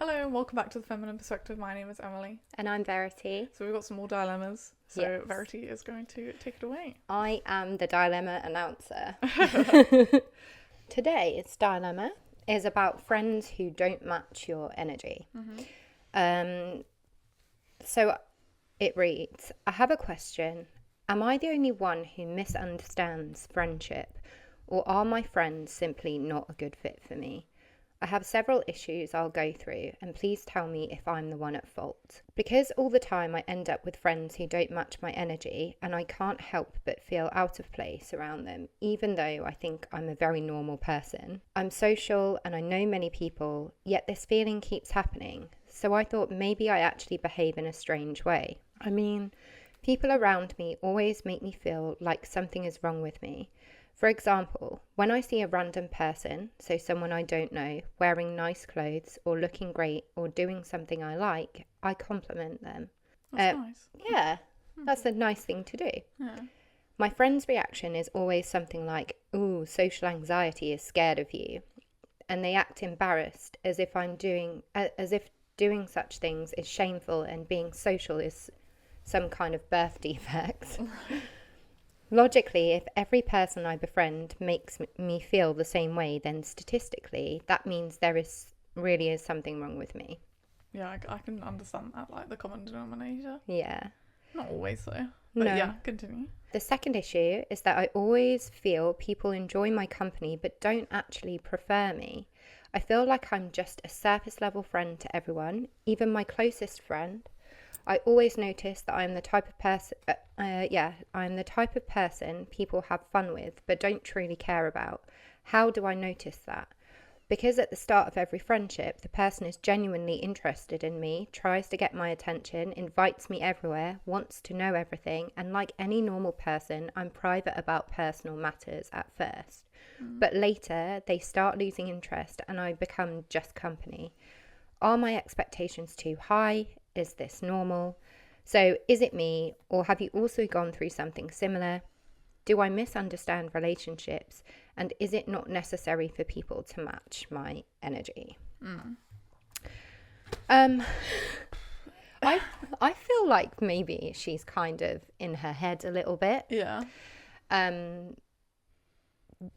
Hello and welcome back to The Feminine Perspective. My name is Emily. And I'm Verity. So we've got some more dilemmas. So Yes. Verity is going to take it away. I am the dilemma announcer. Today's dilemma is about friends who don't match your energy. So it reads, I have a question. Am I the only one who misunderstands friendship, or are my friends simply not a good fit for me? I have several issues I'll go through, and please tell me if I'm the one at fault. Because all the time I end up with friends who don't match my energy, and I can't help but feel out of place around them, even though I think I'm a very normal person. I'm social and I know many people, yet this feeling keeps happening. So I thought maybe I actually behave in a strange way. I mean, people around me always make me feel like something is wrong with me. For example, when I see a random person, so someone I don't know, wearing nice clothes or looking great or doing something I like, I compliment them. That's nice. Yeah, that's a nice thing to do. Yeah. My friend's reaction is always something like, ooh, social anxiety is scared of you. And they act embarrassed as if doing such things is shameful and being social is some kind of birth defect. Logically, if every person I befriend makes me feel the same way, then statistically, that means there really is something wrong with me. Yeah, I can understand that, like the common denominator. Yeah. Not always though. But No. yeah, continue. The second issue is that I always feel people enjoy my company but don't actually prefer me. I feel like I'm just a surface level friend to everyone, even my closest friend. I always notice that I'm the type of person, I'm the type of person people have fun with, but don't truly care about. How do I notice that? Because at the start of every friendship, the person is genuinely interested in me, tries to get my attention, invites me everywhere, wants to know everything, and like any normal person, I'm private about personal matters at first. But later, they start losing interest and I become just company. Are my expectations too high? Is this normal? So is it me, or have you also gone through something similar? Do I misunderstand relationships? And is it not necessary for people to match my energy? I feel like maybe she's kind of in her head a little bit. Yeah.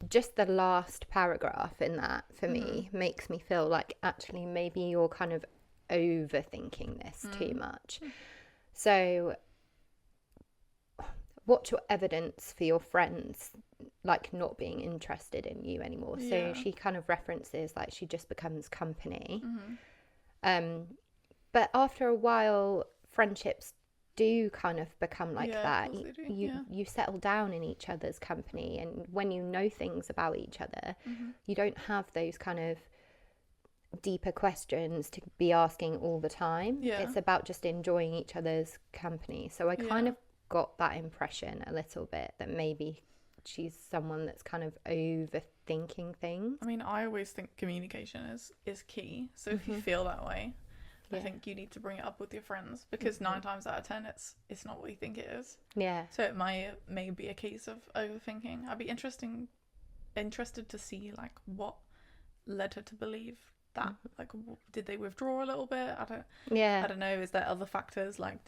Just the last paragraph in that for me makes me feel like actually maybe you're kind of overthinking this too much. So what's your evidence for your friends like not being interested in you anymore? Yeah. So she kind of references like she just becomes company. But after a while friendships do kind of become like that. Of course they do. You settle down in each other's company, and when you know things about each other, you don't have those kind of deeper questions to be asking all the time. Yeah. It's about just enjoying each other's company. So I kind of got that impression a little bit that maybe she's someone that's kind of overthinking things. I mean, I always think communication is key. So if you feel that way, I think you need to bring it up with your friends, because 9 times out of 10 it's not what you think it is. Yeah. So it may be a case of overthinking. I'd be interested to see like what led her to believe that. Like, did they withdraw a little bit? I don't know. Is there other factors, like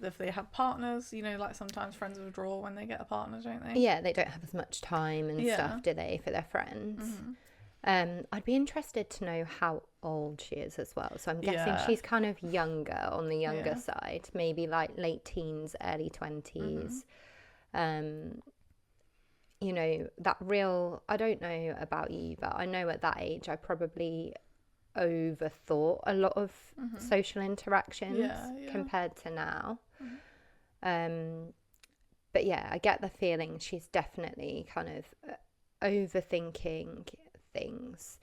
if they have partners, you know, like sometimes friends withdraw when they get a partner, don't they? Yeah, they don't have as much time and stuff, do they, for their friends? I'd be interested to know how old she is as well. So I'm guessing she's kind of younger, on the younger side, maybe like late teens, early 20s. You know, I don't know about you, but I know at that age I probably overthought a lot of social interactions compared to now. But yeah, I get the feeling she's definitely kind of overthinking things.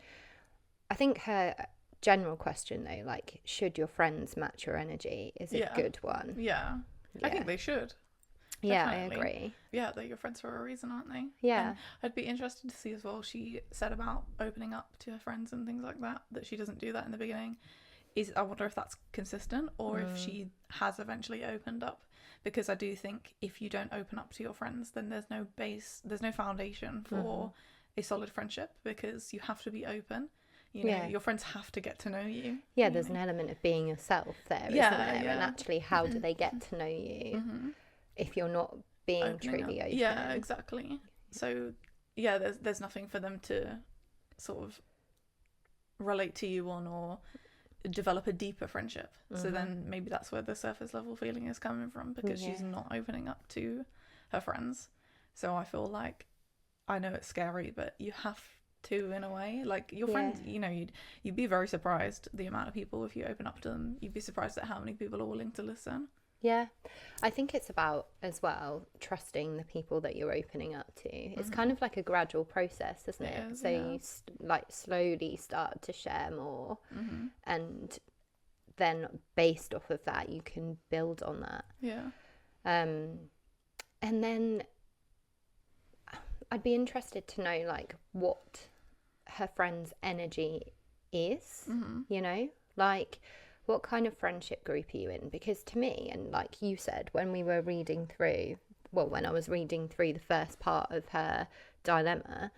I think her general question though, like, should your friends match your energy, is a good one. Yeah. I think they should. Yeah, Definitely. I agree. Yeah, they're your friends for a reason, aren't they? Yeah. And I'd be interested to see as well, she said about opening up to her friends and things like that she doesn't do that in the beginning. I wonder if that's consistent, or if she has eventually opened up. Because I do think if you don't open up to your friends, then there's no foundation for a solid friendship, because you have to be open. You know, your friends have to get to know you. Yeah, there's an element of being yourself there, isn't there? And actually, how do they get to know you if you're not being truly open? Yeah, exactly. So, yeah, there's nothing for them to sort of relate to you on or develop a deeper friendship. So then maybe that's where the surface level feeling is coming from, because she's not opening up to her friends. So I feel like, I know it's scary, but you have to, in a way. Like, your friends, you know, you'd be very surprised the amount of people, if you open up to them, you'd be surprised at how many people are willing to listen. Yeah, I think it's about, as well, trusting the people that you're opening up to. It's kind of like a gradual process, isn't it? So you slowly start to share more, and then based off of that, you can build on that. Yeah. And then I'd be interested to know, like, what her friend's energy is, you know, like, what kind of friendship group are you in? Because to me, and like you said, when we were reading through, when I was reading through the first part of her dilemma,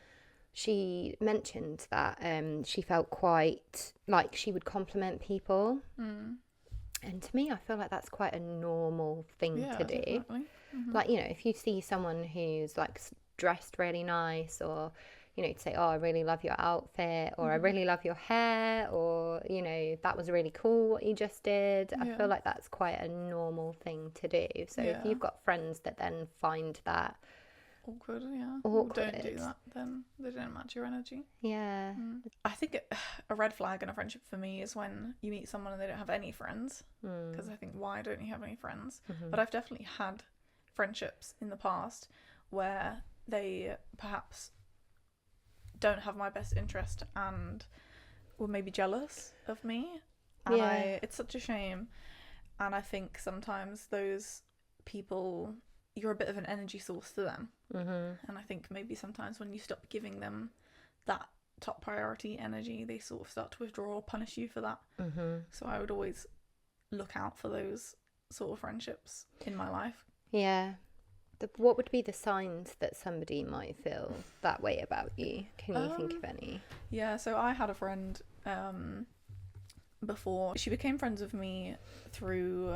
she mentioned that she felt quite like she would compliment people. And to me, I feel like that's quite a normal thing to do. Definitely. Like, you know, if you see someone who's like dressed really nice, or, you know, to say, oh, I really love your outfit, or I really love your hair, or, you know, that was really cool what you just did. I feel like that's quite a normal thing to do. So if you've got friends that then find that awkward, awkward, don't do that, then they don't match your energy. Yeah. I think a red flag in a friendship for me is when you meet someone and they don't have any friends, because I think, why don't you have any friends? But I've definitely had friendships in the past where they perhaps don't have my best interest and were maybe jealous of me, and it's such a shame. And I think sometimes those people, you're a bit of an energy source to them, and I think maybe sometimes when you stop giving them that top priority energy, they sort of start to withdraw or punish you for that. So I would always look out for those sort of friendships in my life. What would be the signs that somebody might feel that way about you? Can you think of any? Yeah, so I had a friend before. She became friends with me through...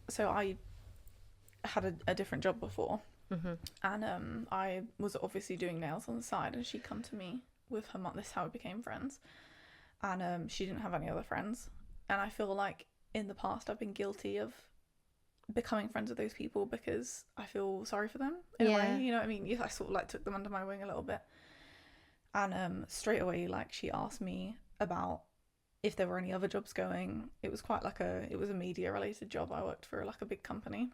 so I had a different job before. And I was obviously doing nails on the side, and she'd come to me with her mum. This is how we became friends. And she didn't have any other friends. And I feel like in the past I've been guilty of becoming friends with those people because I feel sorry for them in a way, you know what I mean? I sort of like took them under my wing a little bit, and straight away, like, she asked me about if there were any other jobs going. It was quite like it was a media related job. I worked for like a big company,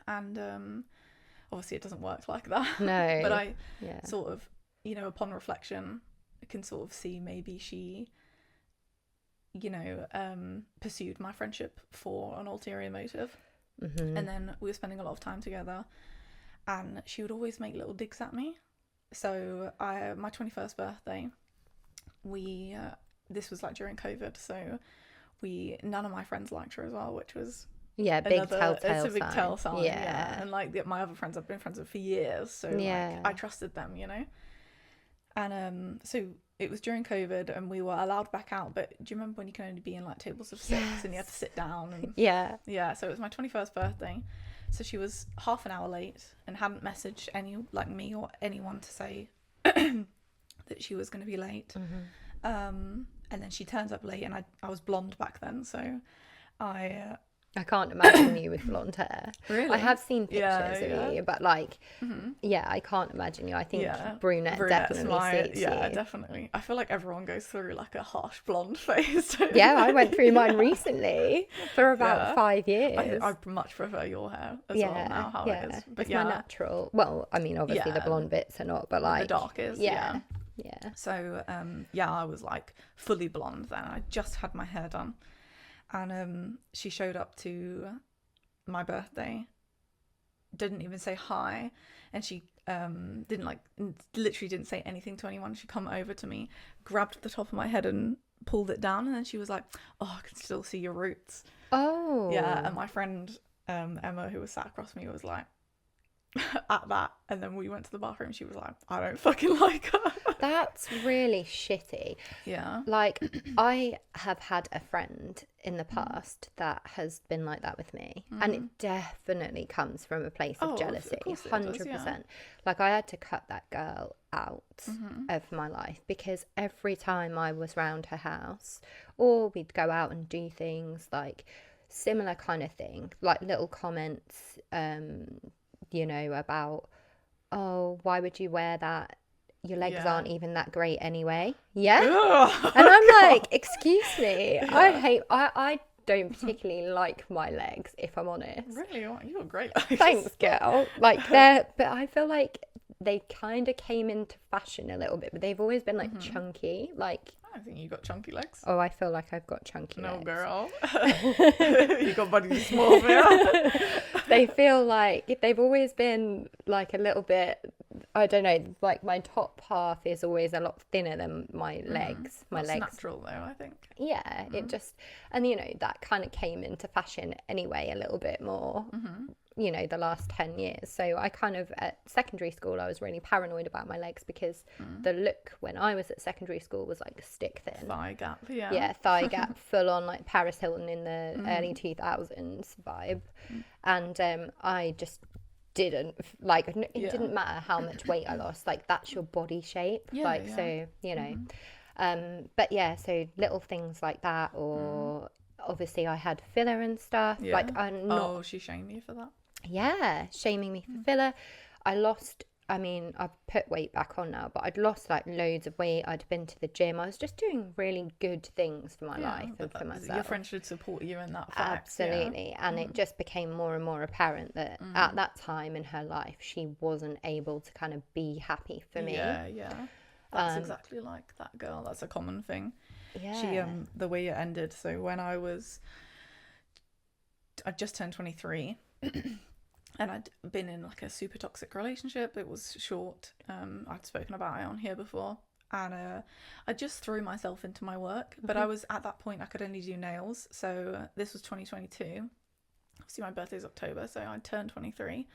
and obviously it doesn't work like that. No. But I sort of, you know, upon reflection, can sort of see maybe she, you know, pursued my friendship for an ulterior motive. And then we were spending a lot of time together, and she would always make little digs at me. So my 21st birthday, this was like during COVID, so none of my friends liked her as well, which was big telltale sign. It's a big tell sign. And like my other friends I've been friends with for years, so like I trusted them, you know. And so it was during COVID, and we were allowed back out, but do you remember when you can only be in like tables of 6 and you had to sit down? And so it was my 21st birthday, so she was half an hour late and hadn't messaged me or anyone to say that she was going to be late. And then she turns up late, and I was blonde back then, so I can't imagine you with blonde hair. Really? I have seen pictures of you, but like, I can't imagine you. I think brunette definitely suits you. Definitely. I feel like everyone goes through like a harsh blonde phase. I went through mine recently for about 5 years. I much prefer your hair as well now, how it is. But it's my natural. Well, I mean, obviously the blonde bits are not, but like the dark is. Yeah. So I was like fully blonde then. I just had my hair done. And she showed up to my birthday, didn't even say hi, and she literally didn't say anything to anyone. She come over to me, grabbed the top of my head and pulled it down, and then she was like, "Oh, I can still see your roots." Oh. Yeah, and my friend Emma, who was sat across from me, was like at that, and then we went to the bathroom. She was like, "I don't fucking like her." That's really shitty. Yeah. Like, I have had a friend in the past that has been like that with me, and it definitely comes from a place of jealousy. Of course it 100%. does, yeah. Like, I had to cut that girl out of my life because every time I was round her house, or we'd go out and do things like similar kind of thing, like little comments, you know, about, oh, why would you wear that? Your legs aren't even that great anyway. Yeah. Ugh, And I'm God. like, excuse me. I don't particularly like my legs, if I'm honest. Really? You're great legs. Thanks, girl. Like, but I feel like they kind of came into fashion a little bit, but they've always been like chunky. Like, I think you got chunky legs. oh, I feel like I've got chunky No, legs. girl. You got body small, yeah. They feel like they've always been like a little bit, I don't know, like my top half is always a lot thinner than my legs. That's natural though, I think. Yeah, it just, and you know, that kind of came into fashion anyway a little bit more, you know, the last 10 years. So I kind of, at secondary school, I was really paranoid about my legs because the look when I was at secondary school was like stick thin. Thigh gap, yeah. Yeah, thigh gap, full on like Paris Hilton in the early 2000s vibe. And I just didn't, like, it didn't matter how much weight I lost, like, that's your body shape. So, you know. But yeah, so little things like that, or obviously I had filler and stuff. Yeah. Like, I'm not. Oh, she shamed you for that? Yeah, shaming me for filler. I mean, I've put weight back on now, but I'd lost like loads of weight. I'd been to the gym. I was just doing really good things for my life and for myself. Your friends should support you in that fact. Absolutely. Yeah. And it just became more and more apparent that at that time in her life, she wasn't able to kind of be happy for me. Yeah, yeah. That's exactly like that girl. That's a common thing. Yeah. She, the way it ended. So when I just turned 23. And I'd been in like a super toxic relationship. It was short. I'd spoken about it on here before. And I just threw myself into my work. But I was, at that point, I could only do nails. So this was 2022. Obviously my birthday's October, so I turned 23.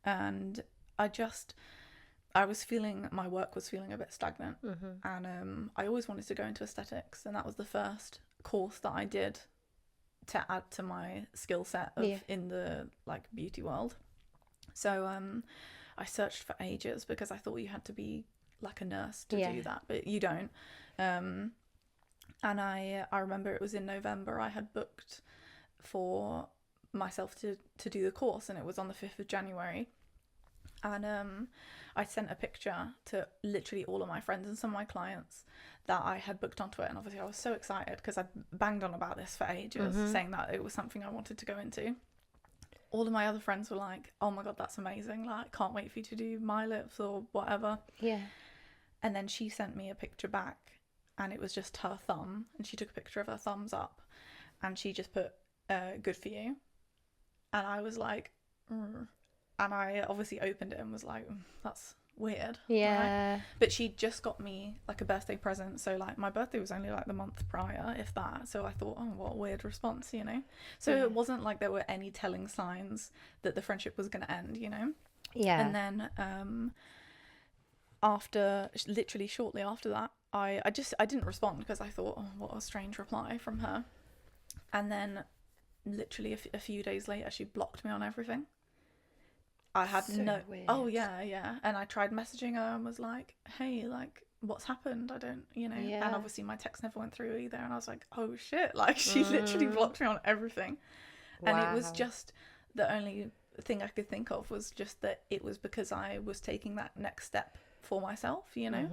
And I was feeling, my work was feeling a bit stagnant. And I always wanted to go into aesthetics. And that was the first course that I did to add to my skill set in the like beauty world. So I searched for ages because I thought you had to be like a nurse to do that, but you don't. And I remember it was in November. I had booked for myself to do the course, and it was on the 5th of January. And I sent a picture to literally all of my friends and some of my clients that I had booked onto it. And obviously I was so excited because I'd banged on about this for ages, saying that it was something I wanted to go into. All of my other friends were like, oh my God, that's amazing. Like, can't wait for you to do my lips or whatever. Yeah. And then she sent me a picture back, and it was just her thumb. And she took a picture of her thumbs up, and she just put, good for you. And I was like, And I obviously opened it and was like, that's weird. Yeah. Right? But she just got me like a birthday present. So like my birthday was only like the month prior, if that. So I thought, oh, what a weird response, you know? So it wasn't like there were any telling signs that the friendship was going to end, you know? Yeah. And then literally shortly after that, I didn't respond because I thought, oh, what a strange reply from her. And then literally a few days later, she blocked me on everything. I had weird. Oh yeah. And I tried messaging her and was like, hey, like, what's happened? I don't, you know. Yeah. And obviously my text never went through either. And I was like, oh shit, like she literally blocked me on everything. Wow. And it was just, the only thing I could think of was just that it was because I was taking that next step for myself, you know.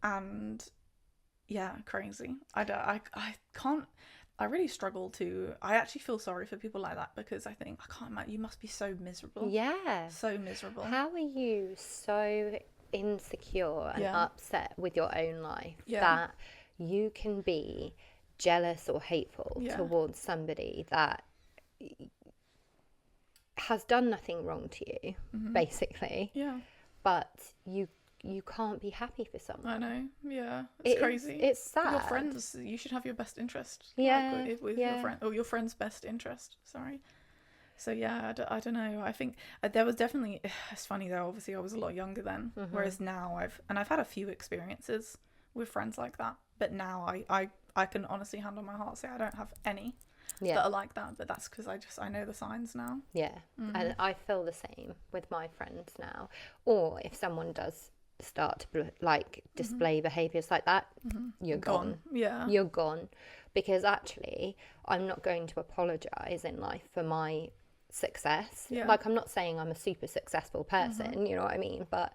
And yeah, crazy. I can't. I really struggle to. I actually feel sorry for people like that because I think, I can't imagine, you must be so miserable. Yeah. So miserable. How are you so insecure and upset with your own life that you can be jealous or hateful towards somebody that has done nothing wrong to you, basically? Yeah. But you can't be happy for someone. I know. Yeah. It's crazy. It's sad. Your friends, you should have your best interest. Yeah. Like, with your friend, or your friend's best interest. Sorry. So yeah, I don't know. I think there was definitely, it's funny though, obviously I was a lot younger then, whereas now I've had a few experiences with friends like that, but now I can honestly hand on my heart say I don't have any that are like that, but that's because I know the signs now. Yeah. And I feel the same with my friends now. Or if someone does start to like display behaviors like that, you're gone. Yeah. You're gone. Because actually, I'm not going to apologize in life for my success. Yeah. Like, I'm not saying I'm a super successful person, you know what I mean? But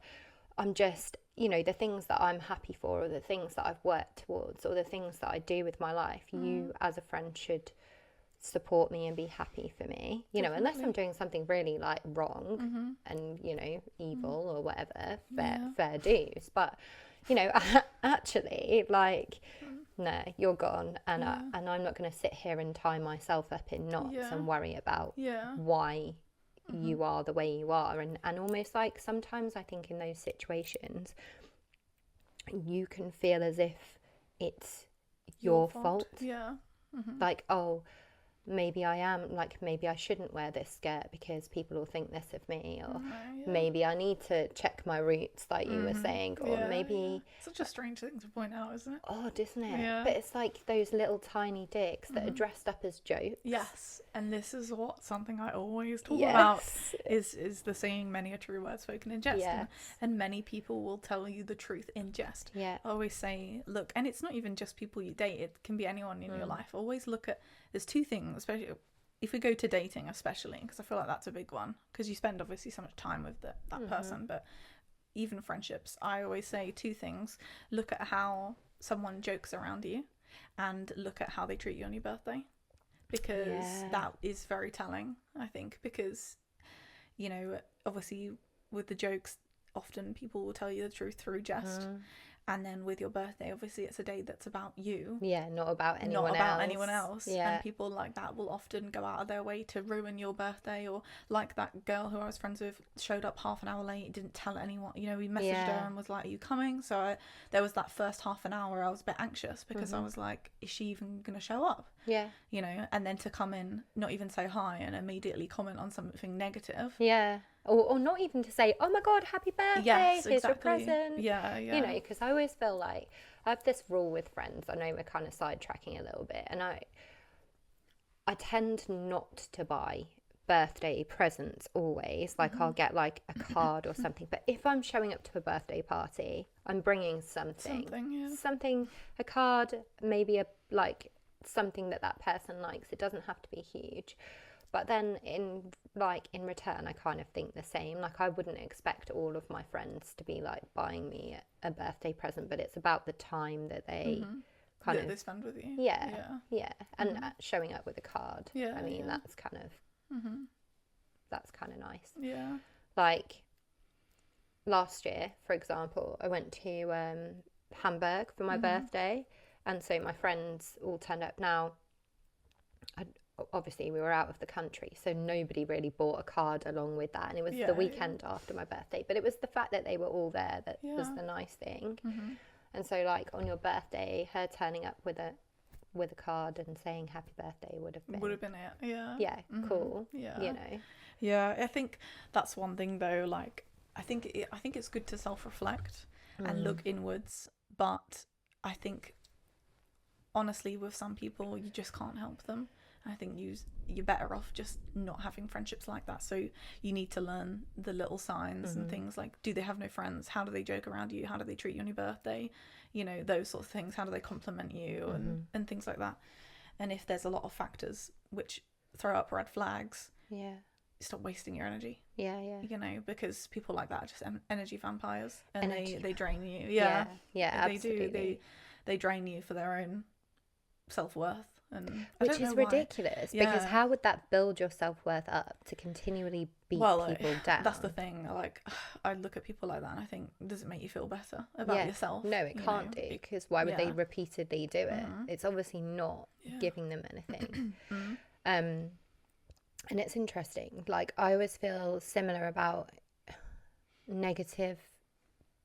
I'm just, you know, the things that I'm happy for, or the things that I've worked towards, or the things that I do with my life, you as a friend should support me and be happy for me, you know, unless I'm doing something really like wrong and, you know, evil or whatever, fair dues. But, you know, actually, like, no, you're gone, and and I'm not going to sit here and tie myself up in knots and worry about why you are the way you are. And almost like sometimes I think in those situations you can feel as if it's your fault. Like, oh, maybe I am, like, maybe I shouldn't wear this skirt because people will think this of me, or maybe I need to check my roots, like you were saying, or maybe... Such a strange thing to point out, isn't it? Odd, isn't it? But it's like those little tiny dicks that are dressed up as jokes. Yes, and this is something I always talk about, is the saying, many a true word spoken in jest, and many people will tell you the truth in jest. I always say, look, and it's not even just people you date, it can be anyone in your life. Always look at, there's two things, especially if we go to dating, especially because I feel like that's a big one, because you spend obviously so much time with that person, but even friendships, I always say two things: look at how someone jokes around you, and look at how they treat you on your birthday, because that is very telling, I think, because, you know, obviously with the jokes often people will tell you the truth through jest. And then with your birthday, obviously it's a day that's about you. Not about anyone else. And people like that will often go out of their way to ruin your birthday, or like that girl who I was friends with showed up half an hour late, didn't tell anyone. You know, we messaged her and was like, are you coming? So there was that first half an hour I was a bit anxious, because I was like, is she even going to show up? You know, and then to come in, not even say hi, and immediately comment on something negative. Or not even to say, oh my God, happy birthday, here's your present. You know, because I always feel like I have this rule with friends. I know we're kind of sidetracking a little bit, and I tend not to buy birthday presents always. Like, I'll get like a card or something, but if I'm showing up to a birthday party, I'm bringing something, a card, maybe something that person likes. It doesn't have to be huge. But then in return, I kind of think the same. Like, I wouldn't expect all of my friends to be like buying me a birthday present, but it's about the time that they they spend with you. And showing up with a card. I mean, that's kind of nice. Like, last year, for example, I went to Hamburg for my birthday, and so my friends all turned up. Now, obviously we were out of the country, so nobody really bought a card along with that, and it was the weekend after my birthday, but it was the fact that they were all there that was the nice thing. And so, like, on your birthday, her turning up with a card and saying happy birthday would have been it. Cool. You know, I think that's one thing though. Like, I think it's good to self-reflect and look inwards, but I think honestly with some people you just can't help them. I think you're better off just not having friendships like that. So you need to learn the little signs and things, like, do they have no friends? How do they joke around you? How do they treat you on your birthday? You know, those sort of things. How do they compliment you and things like that? And if there's a lot of factors which throw up red flags, stop wasting your energy. You know, because people like that are just energy vampires, and they drain you. Absolutely. They drain you for their own self-worth. Which is ridiculous, because how would that build your self-worth up to continually beat people down? That's the thing. Like, I look at people like that and I think, does it make you feel better about yourself? No, it can't do, because why would they repeatedly do it? It's obviously not giving them anything. And it's interesting, like, I always feel similar about negative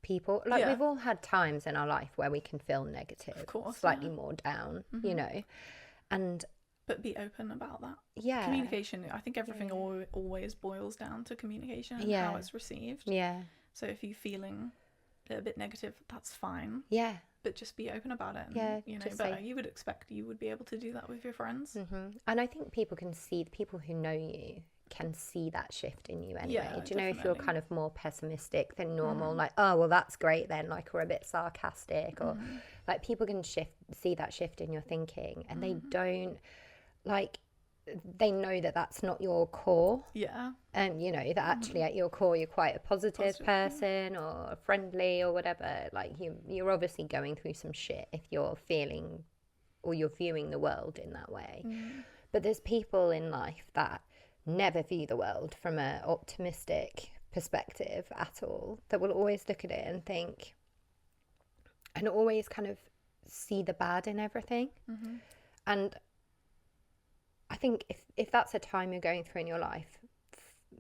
people. Like, we've all had times in our life where we can feel negative, of course, slightly more down, you know. And But be open about that. Yeah. Communication, I think everything always boils down to communication and how it's received. Yeah. So if you're feeling a bit negative, that's fine. Yeah. But just be open about it. And, Yeah. you know, but you would expect you would be able to do that with your friends. And I think people can see, the people who know you can see that shift in you anyway. Yeah, do you know, if you're kind of more pessimistic than normal, Mm. like, oh, well, that's great then, like, or a bit sarcastic, or like, people can see that shift in your thinking, and they don't, like, they know that that's not your core. Yeah. And you know that actually at your core you're quite a positive person, or friendly or whatever. Like, you're obviously going through some shit if you're feeling, or you're viewing the world in that way. But there's people in life that never view the world from an optimistic perspective at all, that will always look at it and think, and always kind of see the bad in everything. And I think if that's a time you're going through in your life,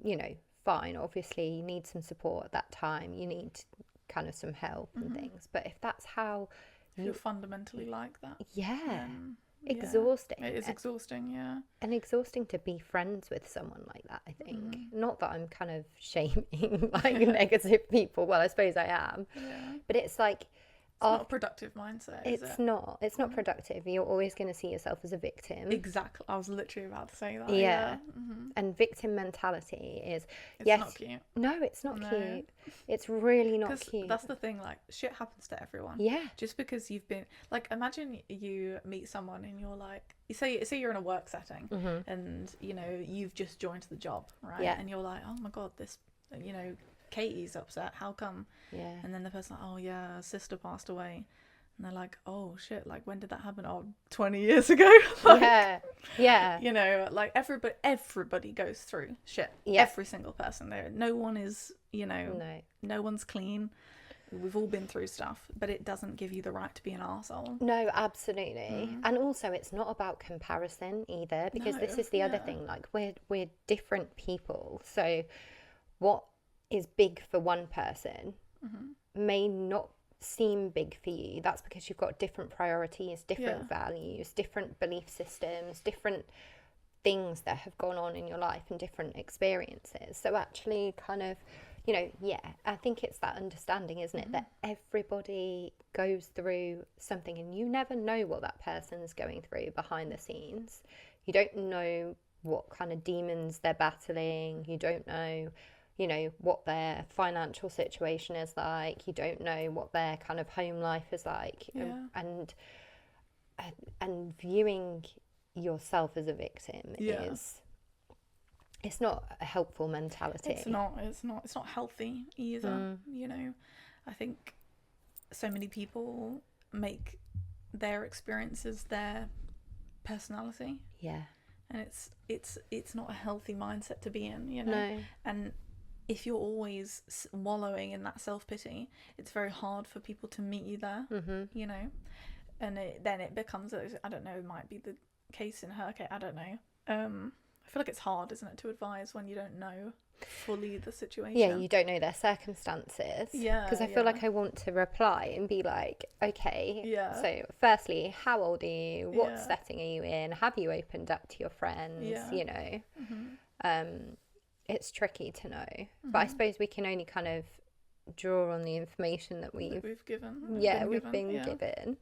you know, fine, obviously you need some support at that time, you need kind of some help and things. But if that's how you're fundamentally like that, exhausting. It is exhausting, yeah. And exhausting to be friends with someone like that, I think. Not that I'm kind of shaming like negative people. Well, I suppose I am. Yeah. But it's like, it's not a productive mindset, is it's not. It's not productive. You're always going to see yourself as a victim. Exactly. I was literally about to say that. Yeah. And victim mentality is... It's not cute. No, it's not cute. It's really not cute. That's the thing, like, shit happens to everyone. Yeah. Just because you've been... Like, imagine you meet someone and you're like... Say you're in a work setting and, you know, you've just joined the job, right? Yeah. And you're like, oh my God, this, you know... Katie's upset, how come? Yeah. And then the person's like, oh yeah, her sister passed away. And they're like, oh shit, like, when did that happen? Oh, 20 years ago. Like, yeah. You know, like, everybody goes through shit. Yeah. Every single person there. No one is, you know, no one's clean. We've all been through stuff, but it doesn't give you the right to be an arsehole. No, absolutely. And also, it's not about comparison either, because this is the other thing. Like, we're different people. So what is big for one person may not seem big for you. That's because you've got different priorities, different values, different belief systems, different things that have gone on in your life, and different experiences. So actually, kind of, you know, I think it's that understanding, isn't it, that everybody goes through something, and you never know what that person's going through behind the scenes. You don't know what kind of demons they're battling. You don't know, you know, what their financial situation is like. You don't know what their kind of home life is like. And viewing yourself as a victim is, it's not a helpful mentality. It's not healthy either. You know, I think so many people make their experiences their personality. Yeah. And it's not a healthy mindset to be in, you know. No. And if you're always wallowing in that self-pity, it's very hard for people to meet you there, you know. And then it becomes, I don't know, it might be the case in her case, I don't know. I feel like it's hard, isn't it, to advise when you don't know fully the situation. Yeah, you don't know their circumstances. Yeah. Because I feel like I want to reply and be like, okay, so firstly, how old are you? What setting are you in? Have you opened up to your friends? You know, it's tricky to know. But I suppose we can only kind of draw on the information that we've given. We've been given.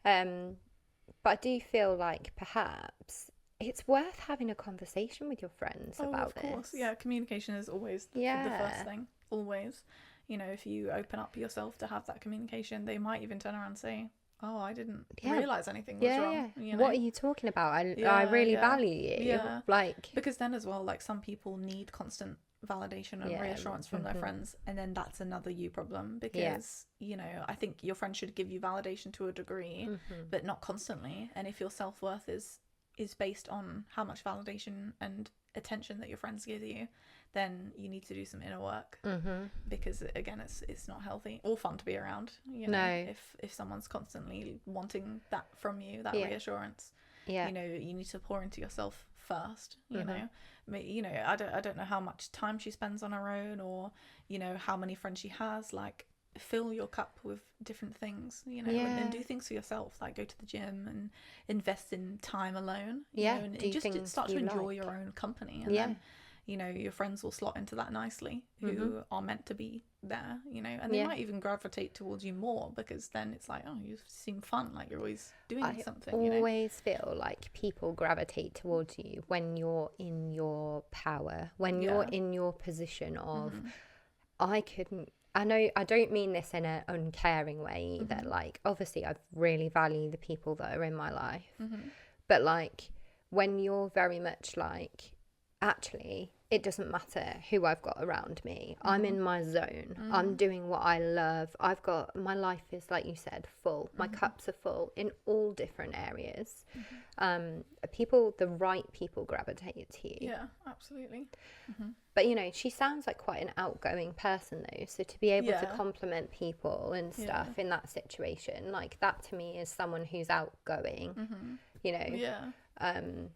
But I do feel like perhaps it's worth having a conversation with your friends about this. Of course, communication is always the first thing. Always. You know, if you open up yourself to have that communication, they might even turn around and say, oh, I didn't realise anything was wrong. You know? What are you talking about? I really value you. Yeah. Like, because then as well, like, some people need constant validation and reassurance from their friends, and then that's another you problem, because you know, I think your friends should give you validation to a degree, but not constantly. And if your self-worth is based on how much validation and attention that your friends give you, then you need to do some inner work, because again, it's not healthy or fun to be around, you know. If someone's constantly wanting that from you, that reassurance, you know, you need to pour into yourself first, you know. You know, I don't know how much time she spends on her own, or, you know, how many friends she has. Like, fill your cup with different things, you know, and do things for yourself, like go to the gym and invest in time alone, you know, and just start to enjoy your own company, and then, you know, your friends will slot into that nicely, who are meant to be there, you know, and they might even gravitate towards you more, because then it's like, oh, you seem fun, like you're always doing something. I always feel like people gravitate towards you when you're in your power, when you're in your position of, I don't mean this in an uncaring way either. Like, obviously, I really value the people that are in my life. But, like, when you're very much like, actually, it doesn't matter who I've got around me. I'm in my zone. I'm doing what I love. My life is, like you said, full. My cups are full in all different areas. The right people gravitate to you. Yeah, absolutely. But, you know, she sounds like quite an outgoing person, though. So to be able to compliment people and stuff in that situation, like, that to me is someone who's outgoing, you know.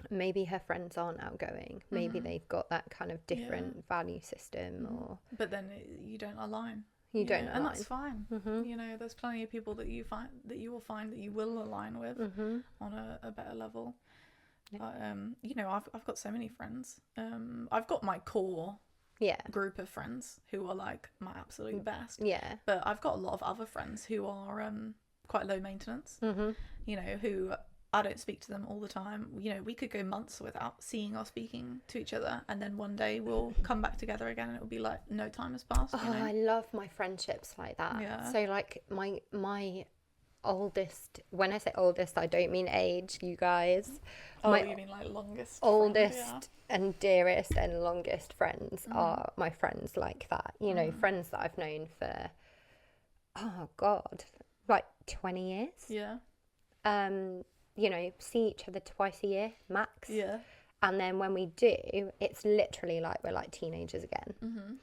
Maybe her friends aren't outgoing. Maybe they've got that kind of different value system, or... But then you don't align. You don't align. And that's fine. You know, there's plenty of people that you will find that you will align with on a better level. But, you know, I've got so many friends. I've got my core group of friends who are like my absolute best. Yeah. But I've got a lot of other friends who are quite low maintenance. You know, who I don't speak to them all the time. You know, we could go months without seeing or speaking to each other, and then one day we'll come back together again, and it'll be like no time has passed. You know? I love my friendships like that. Yeah. So like my oldest, when I say oldest, I don't mean age, you guys. You mean like longest? Oldest and dearest and longest friends are my friends like that. You know, friends that I've known for, oh God, like 20 years. Yeah. You know, see each other twice a year max. Yeah. And then when we do, it's literally like we're like teenagers again.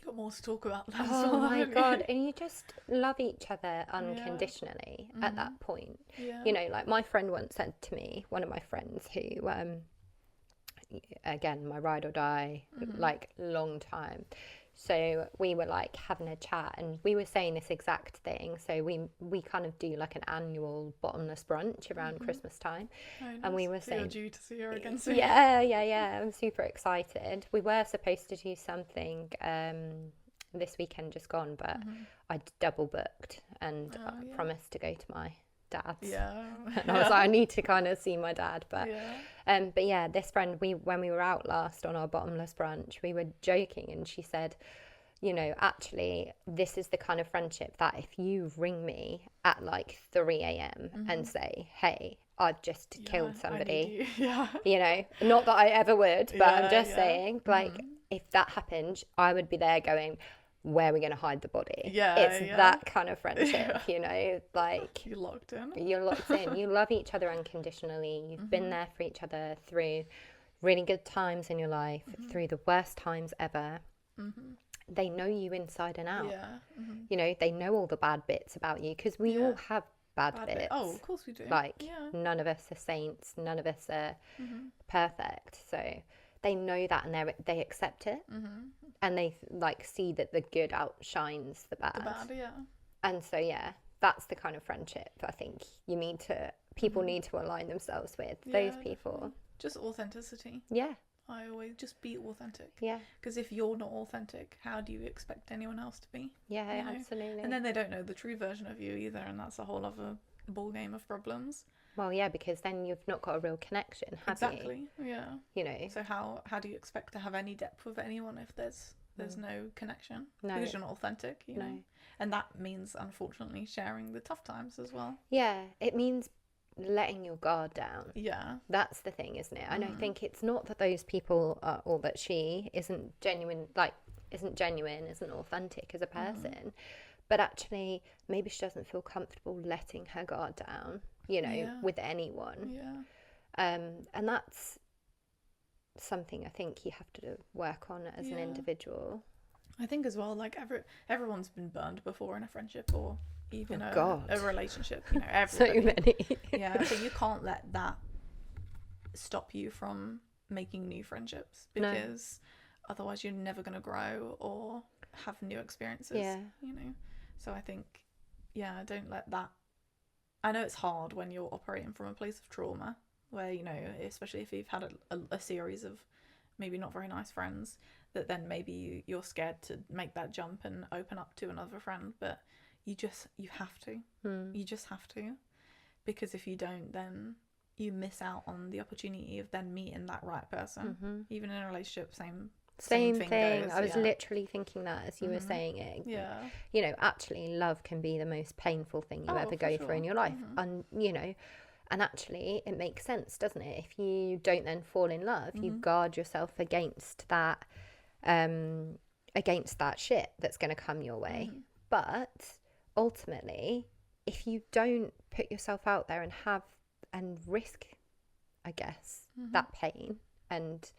Got more to talk about. Oh my God. And you just love each other unconditionally at that point. Yeah. You know, like my friend once said to me, one of my friends who, again, my ride or die, like long time. So we were like having a chat, and we were saying this exact thing. So we kind of do like an annual bottomless brunch around Christmas time. Oh, nice. And we were saying, you're due to see her again soon. Yeah. I'm super excited. We were supposed to do something this weekend just gone, but I double booked, and I promised to go to my dad's. Yeah. And I was like, I need to kind of see my dad, but yeah, this friend, when we were out last on our bottomless brunch, we were joking, and she said, you know, actually, this is the kind of friendship that if you ring me at like 3 a.m. and say, hey, I've just killed somebody, you know, not that I ever would, but I'm just saying, like, if that happened, I would be there going, where are we going to hide the body? It's that kind of friendship, you know, like you're locked in. You love each other unconditionally. You've been there for each other through really good times in your life, through the worst times ever. They know you inside and out. You know, they know all the bad bits about you, because we all have bad bits. Oh, of course we do. Like, none of us are saints, none of us are perfect, so they know that, and they accept it, and they like see that the good outshines the bad. And so that's the kind of friendship I think people need to align themselves with. Those people. Just authenticity. I always just be authentic. Because if you're not authentic, how do you expect anyone else to be? You know? Absolutely. And then they don't know the true version of you either, and that's a whole other ball game of problems. Well, because then you've not got a real connection, have you? Exactly, You know. So how do you expect to have any depth with anyone if there's no connection? No. Because you're not authentic, you know. And that means, unfortunately, sharing the tough times as well. Yeah, it means letting your guard down. Yeah. That's the thing, isn't it? And I think it's not that those people are, or that she isn't genuine, isn't authentic as a person, but actually maybe she doesn't feel comfortable letting her guard down, you know, with anyone. And that's something I think you have to work on as an individual. I think as well, like everyone's been burned before in a friendship or even a relationship, you know, everybody. So many. So you can't let that stop you from making new friendships, because otherwise you're never going to grow or have new experiences. You know, so I think, don't let that. I know it's hard when you're operating from a place of trauma, where, you know, especially if you've had a series of maybe not very nice friends, that then maybe you're scared to make that jump and open up to another friend, but you have to. You just have to, because if you don't, then you miss out on the opportunity of then meeting that right person. Even in a relationship, same thing goes. I was literally thinking that as you were saying it. You know, actually love can be the most painful thing you ever go through in your life. And you know, and actually it makes sense, doesn't it? If you don't then fall in love, you guard yourself against that shit that's going to come your way. But ultimately, if you don't put yourself out there and risk, I guess, that pain, and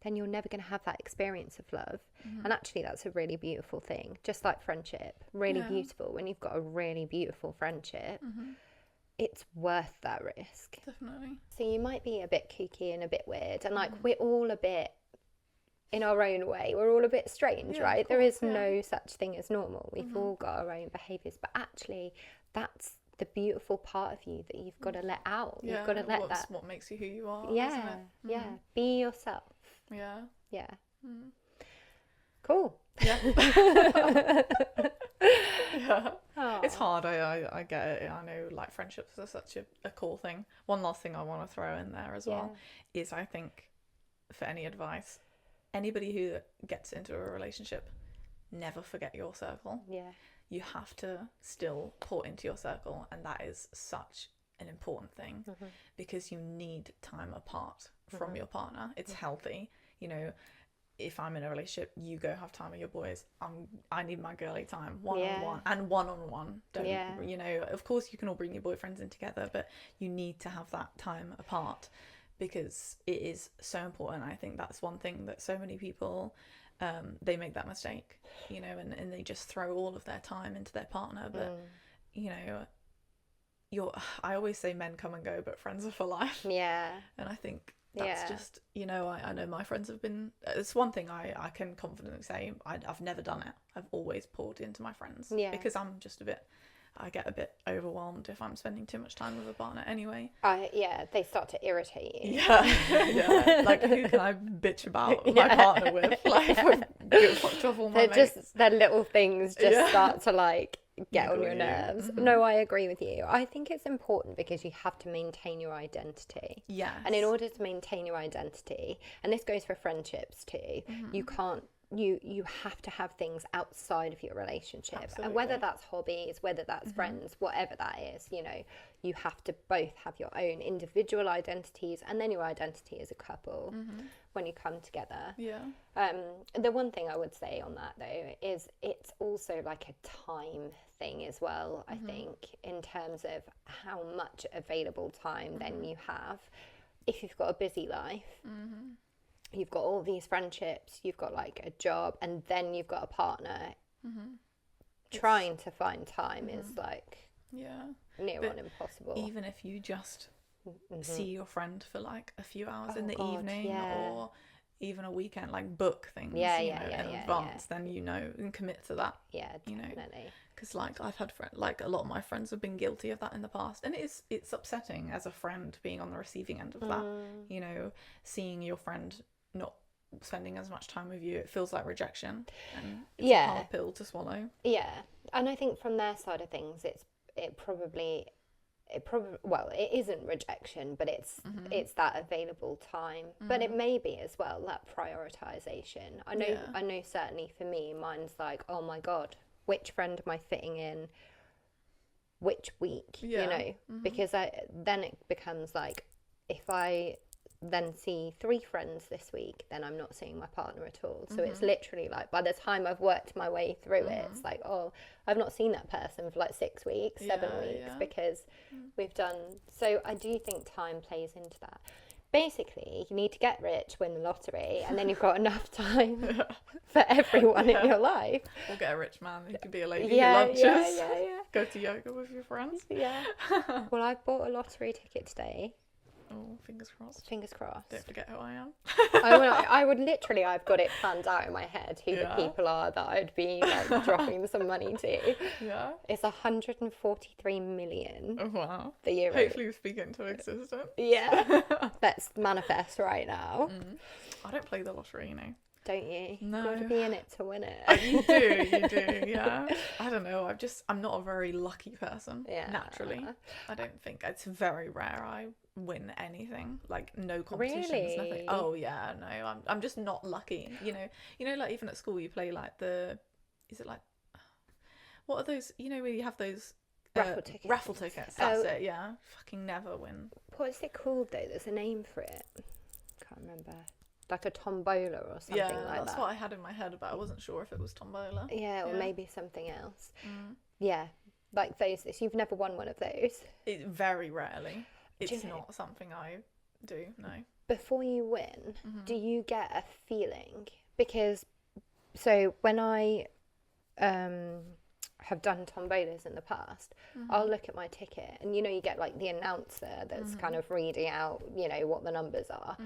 then you're never going to have that experience of love. And actually that's a really beautiful thing, just like friendship, really beautiful. When you've got a really beautiful friendship, it's worth that risk. Definitely. So you might be a bit kooky and a bit weird, and like we're all a bit, in our own way, we're all a bit strange, right? There is no such thing as normal. We've all got our own behaviours, but actually that's the beautiful part of you that you've got to let out. You've got to let that. What makes you who you are. Yeah, yeah. Be yourself. Yeah. Yeah. Cool. Yeah. It's hard. I get it. I know, like, friendships are such a cool thing. One last thing I want to throw in there as well is, I think, for any advice, anybody who gets into a relationship, never forget your circle. Yeah. You have to still pour into your circle, and that is such an important thing, because you need time apart from your partner. It's healthy. You know, if I'm in a relationship, you go have time with your boys. I need my girly time, one-on-one, and one-on-one. You know, of course you can all bring your boyfriends in together, but you need to have that time apart, because it is so important. I think that's one thing that so many people, they make that mistake, you know, and they just throw all of their time into their partner. But, you know, I always say men come and go, but friends are for life. Yeah. And I think that's just, you know, I know my friends have been, it's one thing I can confidently say, I've never done it. I've always poured into my friends. Because I'm just I get a bit overwhelmed if I'm spending too much time with a partner anyway. They start to irritate you. Yeah. Like, who can I bitch about my partner with? Like, fucked off all my mates. Their little things start to, like, get on your nerves. No, I agree with you. I think it's important because you have to maintain your identity. Yes. And in order to maintain your identity, and this goes for friendships too, you can't, you have to have things outside of your relationship. Absolutely. And whether that's hobbies, whether that's friends, whatever that is, you know, you have to both have your own individual identities and then your identity as a couple when you come together. Yeah. The one thing I would say on that though is it's also like a time thing as well, I think, in terms of how much available time then you have. If you've got a busy life, you've got all these friendships, you've got like a job, and then you've got a partner. Trying to find time is like near on impossible. Even if you just see your friend for like a few hours in the evening, or even a weekend, like book things in advance, then you know, and commit to that. Yeah, definitely. Because like I've had like a lot of my friends have been guilty of that in the past, and it's upsetting as a friend being on the receiving end of that. You know, seeing your friend not spending as much time with you, it feels like rejection, and it's a hard pill to swallow. Yeah, and I think from their side of things, it probably well, it isn't rejection, but it's that available time. But it may be as well that prioritization. I know certainly for me, mine's like, oh my god, which friend am I fitting in which week? You know, because then it becomes like, if I then see 3 friends this week, then I'm not seeing my partner at all. So it's literally like, by the time I've worked my way through it, it's like, oh, I've not seen that person for like 6 weeks, 7 weeks, because we've done. So I do think time plays into that. Basically, you need to get rich, win the lottery, and then you've got enough time for everyone in your life. Or get a rich man who can be a lady who lunches. Go to yoga with your friends. Well, I bought a lottery ticket today. Oh, fingers crossed. Fingers crossed. Don't forget who I am. I would literally, I've got it planned out in my head who the people are that I'd be like dropping some money to. Yeah. It's 143 million. Oh, wow. The euro. Hopefully we speak into existence. Yeah. Let's manifest right now. I don't play the lottery, you know. Don't you? No. Got to be in it to win it. You do, yeah. I don't know. I'm not a very lucky person. Yeah. Naturally, I don't think it's very rare I win anything. Like no competitions, really? Nothing. Oh yeah, no. I'm just not lucky. You know, like even at school you play like is it like, what are those? You know where you have those raffle tickets. Raffle tickets. That's it. Yeah. Fucking never win. What is it called though? There's a name for it. Can't remember. Like a tombola or something like that. Yeah, that's what I had in my head, but I wasn't sure if it was tombola. Yeah, or maybe something else. Yeah, like those. You've never won one of those? Very rarely. It's not something I do, no. Before you win, do you get a feeling? Because, so when I have done tombolas in the past, I'll look at my ticket and you get like the announcer that's kind of reading out what the numbers are,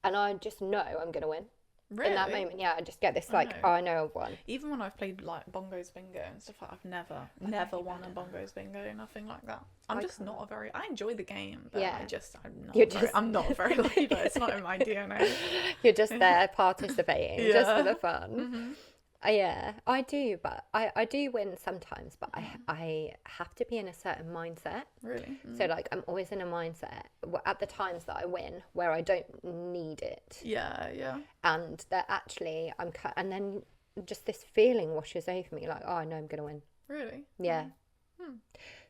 and I just know I'm gonna win. Really? In that moment, yeah, I just get this like, I know I've won. Even when I've played like bongos bingo and stuff, I've never won a bongos bingo, nothing like that. I enjoy the game, but I'm not very lucky. It's not in my DNA. You're just there participating, just for the fun. Yeah, I do, but I do win sometimes, but I have to be in a certain mindset. Really? So like I'm always in a mindset at the times that I win where I don't need it. Yeah. And that actually and then just this feeling washes over me like, oh, I know I'm going to win. Really? Yeah.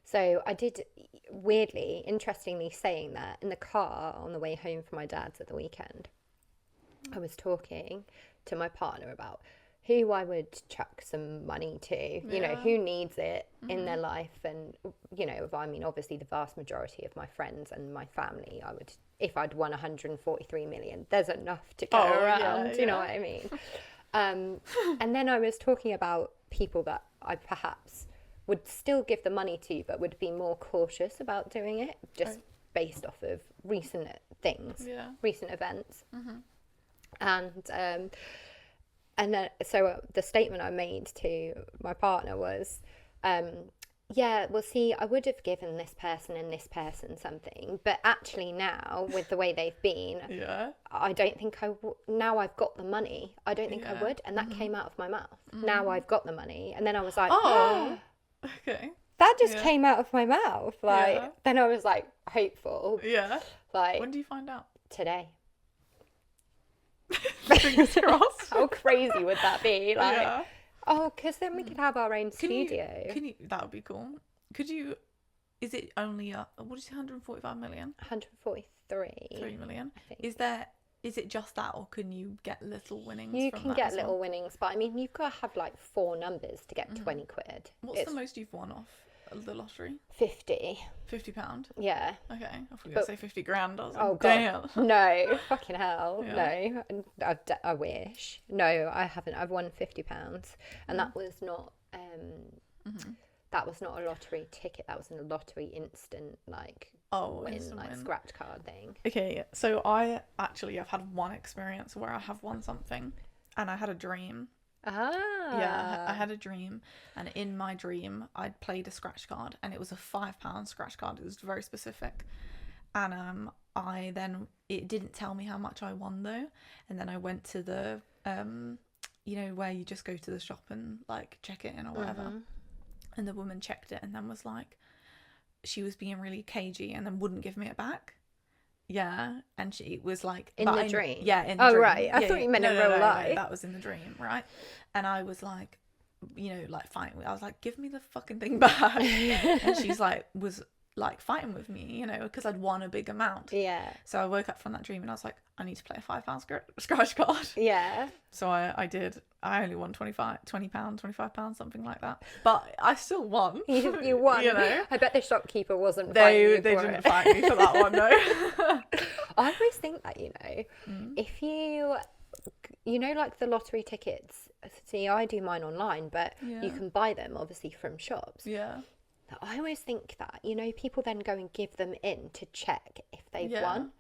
So I did, weirdly, interestingly saying that, in the car on the way home from my dad's at the weekend, I was talking to my partner about who I would chuck some money to, who needs it in their life. And, obviously the vast majority of my friends and my family, if I'd won 143 million, there's enough to go around, you know what I mean? And then I was talking about people that I perhaps would still give the money to, but would be more cautious about doing it, just based off of recent things, recent events. And then, so the statement I made to my partner was, well, see, I would have given this person and this person something, but actually now, with the way they've been, I don't think now I've got the money, I don't think I would. And that came out of my mouth. Now I've got the money. And then I was like, oh, okay. That just came out of my mouth. Then I was like, hopeful. Yeah. Like, when do you find out? Today. Fingers crossed. How crazy would that be? Like, because then we could have our own studio. Can you? That would be cool. Could you? Is it only what did you say? 145 million. 143. 3 million. I think. Is it just that, or can you get little winnings? You can get little winnings, but I mean, you've got to have like 4 numbers to get 20 quid. What's the most you've won off the lottery? 50. £50? Yeah. Okay, I thought you were going to say 50 grand. I was like, oh, damn. God. No, fucking hell. Yeah. No, I wish. No, I haven't. I've won £50, and that was not that was not a lottery ticket. That was a lottery instant scratch card thing. Okay, so I've had one experience where I have won something, and I had a dream. Yeah, I had a dream, and in my dream I'd played a scratch card, and it was a £5 scratch card. It was very specific, and it didn't tell me how much I won though. And then I went to the where you just go to the shop and like check it in or whatever, and the woman checked it and then was like, she was being really cagey and then wouldn't give me it back. Yeah, and she was like... In the dream? Yeah, in the dream. Oh, right. I thought you meant in real life. No, that was in the dream, right? And I was like, fighting. I was like, give me the fucking thing back. And she's like, was like fighting with me, because I'd won a big amount. Yeah. So I woke up from that dream and I was like, I need to play a £5 scratch card. Yeah. So I did. I only won £20, £25, something like that. But I still won. You won. I bet the shopkeeper wasn't They fighting you didn't fight me for that one, no. I always think that, if you like the lottery tickets, see, I do mine online, but you can buy them obviously from shops. Yeah. I always think that, people then go and give them in to check if they've won.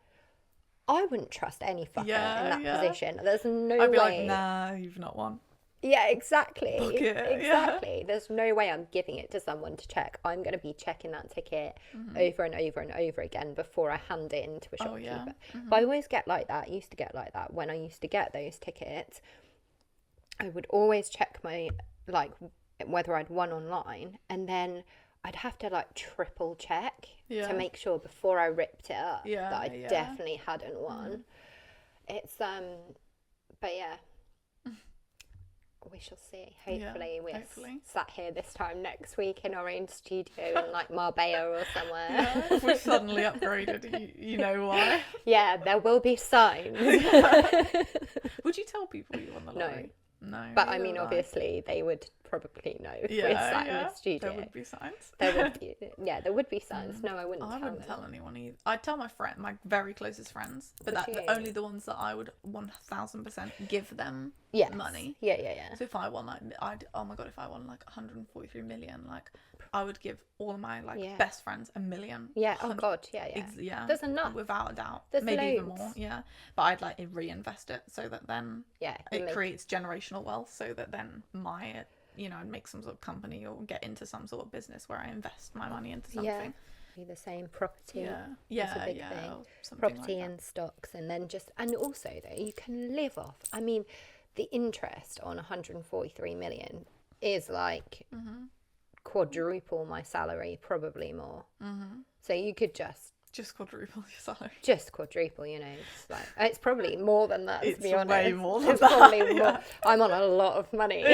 I wouldn't trust any fucker in that Yeah. position. There's no I'd be way. like, nah, you've not won. Yeah, exactly. Book it, Exactly. There's no way I'm giving it to someone to check. I'm going to be checking that ticket over and over and over again before I hand it into a shopkeeper. But I always get like that. Used to get like that when I used to get those tickets. I would always check my, like, whether I'd won online, and then I'd have to like triple check to make sure before I ripped it up that I definitely hadn't won. It's but yeah, we shall see. Hopefully we're sat here this time next week in our own studio in like Marbella or somewhere. Yeah, if we've suddenly upgraded, you know why. Yeah, there will be signs. Would you tell people you won the lottery? No. But I mean, obviously, they would probably know if we're sat in the studio. There would be signs. There would be signs. No, I wouldn't tell them. I wouldn't tell anyone either. I'd tell my very closest friends, but only the ones that I would 1000% give them money. Yeah. So if I won, like, oh my God, if I won like 143 million, like, I would give all of my best friends $1 million. Yeah. Oh God. Yeah. There's enough. Without a doubt. There's maybe loads. Even more. Yeah. But I'd like reinvest it so that then it creates generational wealth. So that then I'd make some sort of company or get into some sort of business where I invest my money into something. Yeah. The same property. Yeah. A big thing. Property like and stocks, and then and also though you can live off. I mean, the interest on 143 million is like. Quadruple my salary, probably more. So you could just quadruple your salary. Just quadruple, it's like it's probably more than that. To be honest, way more than it's that. Probably more. I'm on a lot of money.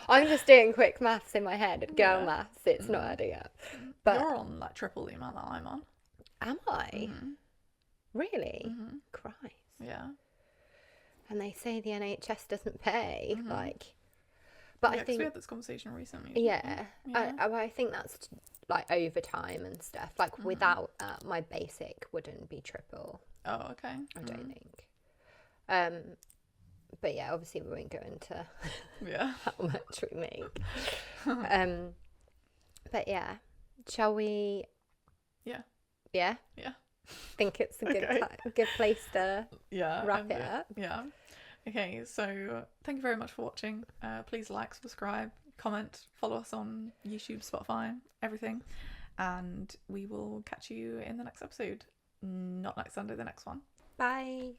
I'm just doing quick maths in my head, girl maths. It's not adding up. But you're on like triple the amount that I'm on. Am I? Really? Christ. Yeah. And they say the NHS doesn't pay, like. But I think we had this conversation recently. Yeah. I think that's like overtime and stuff. Like without my basic wouldn't be triple. Oh, okay. I don't think. But yeah, obviously we won't go into how much we make. But yeah, shall we? Yeah. Yeah. Yeah. Think it's a good place to wrap it up. Yeah. Okay, so thank you very much for watching. Please like, subscribe, comment, follow us on YouTube, Spotify, everything. And we will catch you in the next episode. Not next Sunday, the next one. Bye.